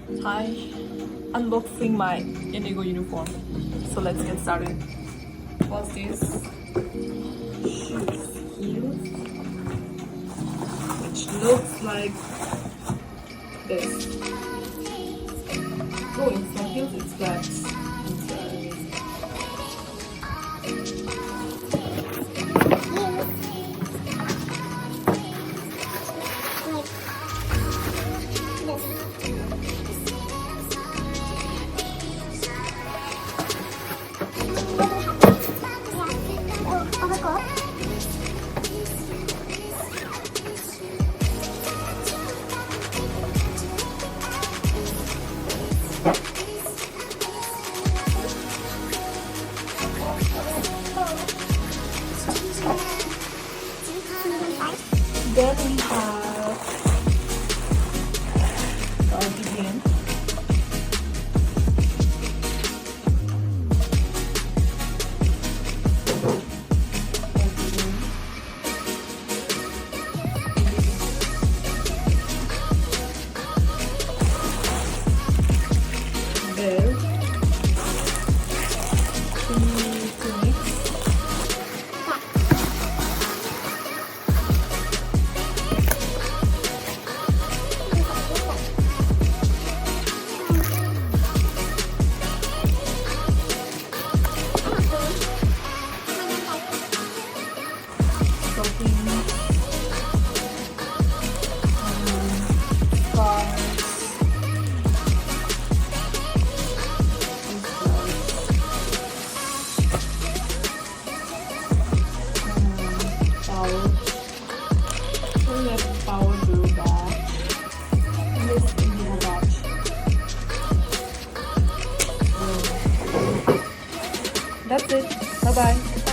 Hi, unboxing my Indigo uniform. So let's get started. What's this? Shoes heels, which looks like this. Oh, it's not heels, it's flats. Then we have cardigan. Belt. Tunics. Power blue badge. This Indigo badge. That's it. Bye bye.